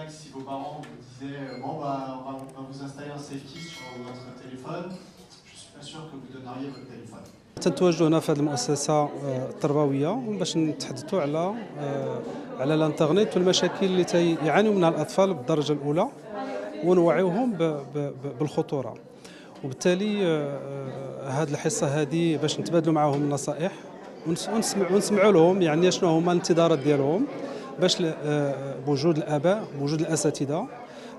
que si vos parents vous disaient bon bah on va vous installer un safety sur votre téléphone, je suis pas sûr que vous donneriez votre téléphone. تنتواجدوا هنا في هذه المؤسسة التربوية باش نتحدثوا على الانترنت والمشاكل اللي يعانوا منها الأطفال بالدرجة الأولى ونوعيوهم بالخطورة. وبالتالي هذه الحصة هذه باش نتبادلوا معهم النصائح ونسمعوا لهم يعني شنو هما الانتظارات ديالهم باش بوجود الآباء بوجود الأساتذة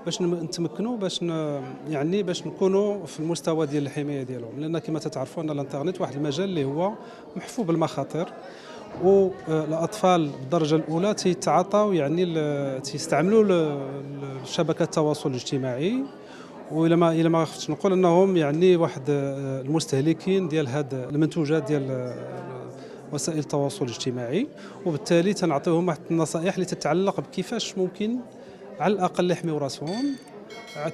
باش نتمكنوا باش نكونوا في المستوى ديال الحمايه ديالهم، لان كما تتعرفوا ان الانترنت واحد المجال اللي هو محفوف بالمخاطر، والاطفال بالدرجه الاولى تيتعاطوا يعني تيستعملوا شبكات التواصل الاجتماعي، والى ما خفتش نقول انهم يعني واحد المستهلكين ديال هاد المنتوجات ديال وسائل التواصل الاجتماعي. وبالتالي تنعطيهم واحد النصائح اللي تتعلق بكيفاش ممكن على الأقل يحميوا راسهم،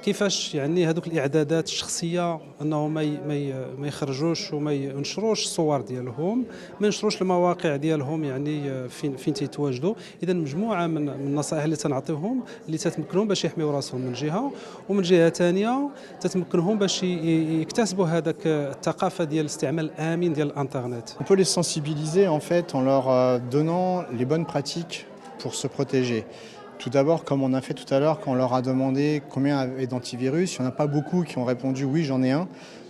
كيفاش يعني هذوك الإعدادات الشخصية أنهم ما يخرجوش وما ينشروش الصور ديالهم، ما ينشروش المواقع ديالهم يعني فين تيتواجدوا. إذا مجموعة من النصائح اللي تنعطيهم اللي تتمكنهم باش يحميوا راسهم من جهة، ومن جهة ثانية تتمكنهم باش يكتسبوا هذاك الثقافة ديال الاستعمال الآمن ديال الإنترنت. On peut les sensibiliser en fait en leur donnant les bonnes pratiques pour se protéger. Tout d'abord, comme on a fait tout à l'heure, quand on leur a demandé combien avaient d'antivirus, il n'y en a pas beaucoup qui ont répondu oui, j'en ai un,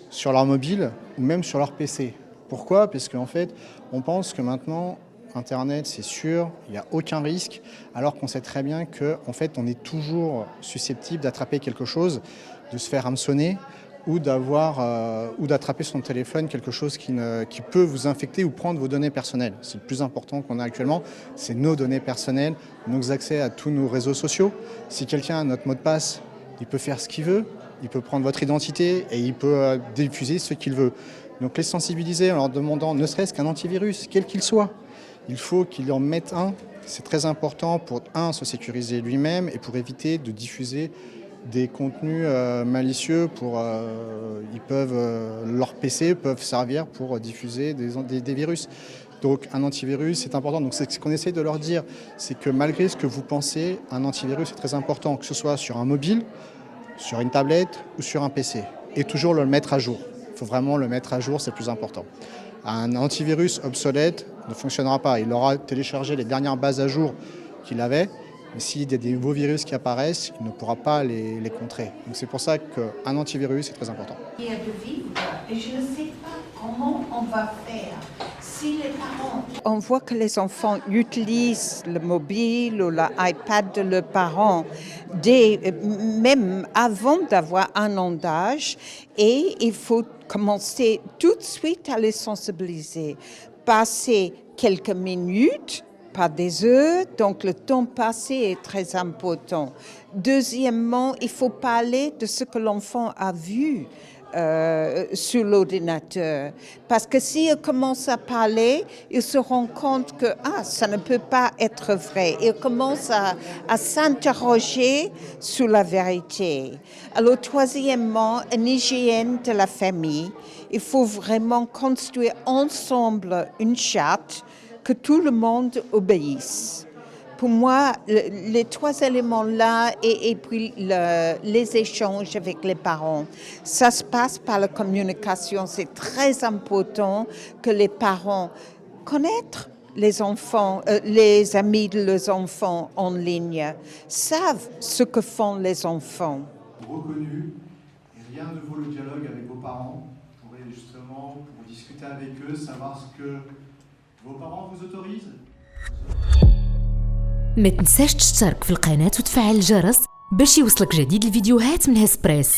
sur leur mobile ou même sur leur PC. Pourquoi? Parce qu'en fait, on pense que maintenant, Internet, c'est sûr, il n'y a aucun risque, alors qu'on sait très bien qu'en fait, on est toujours susceptible d'attraper quelque chose, de se faire hameçonner, ou d'attraper sur son téléphone quelque chose qui peut vous infecter ou prendre vos données personnelles. C'est le plus important qu'on a actuellement, c'est nos données personnelles, nos accès à tous nos réseaux sociaux. Si quelqu'un a notre mot de passe, il peut faire ce qu'il veut, il peut prendre votre identité et il peut diffuser ce qu'il veut. Donc les sensibiliser en leur demandant ne serait-ce qu'un antivirus, quel qu'il soit. Il faut qu'ils en mettent un, c'est très important pour se sécuriser lui-même et pour éviter de diffuser des contenus malicieux leurs PC peuvent servir pour diffuser des virus. Donc un antivirus c'est important. Donc c'est ce qu'on essaie de leur dire, c'est que malgré ce que vous pensez, un antivirus est très important, que ce soit sur un mobile, sur une tablette ou sur un PC. Et toujours le mettre à jour. Il faut vraiment le mettre à jour, c'est le plus important. Un antivirus obsolète ne fonctionnera pas. Il aura téléchargé les dernières bases à jour qu'il avait. Mais s'il y a des nouveaux virus qui apparaissent, il ne pourra pas les contrer. Donc c'est pour ça qu'un antivirus est très important. Il y a de vivre et je ne sais pas comment on va faire si les parents... On voit que les enfants utilisent le mobile ou l'iPad de leurs parents même avant d'avoir un an d'âge, et il faut commencer tout de suite à les sensibiliser. Passer quelques minutes, pas des heures, donc le temps passé est très important. Deuxièmement, il faut parler de ce que l'enfant a vu sur l'ordinateur. Parce que s'il commence à parler, il se rend compte que ça ne peut pas être vrai. Il commence à s'interroger sur la vérité. Alors troisièmement, une hygiène de la famille. Il faut vraiment construire ensemble une charte que tout le monde obéisse. Pour moi, les trois éléments-là et puis les échanges avec les parents, ça se passe par la communication. C'est très important que les parents connaissent les enfants, les amis de leurs enfants en ligne, savent ce que font les enfants. Reconnu, et rien ne vaut le dialogue avec vos parents pour justement pour discuter avec eux, savoir ce que vos parents vous autorisent. ما تنساش تشترك في القناة وتفعل الجرس باش يوصلك جديد الفيديوهات من هسبريس.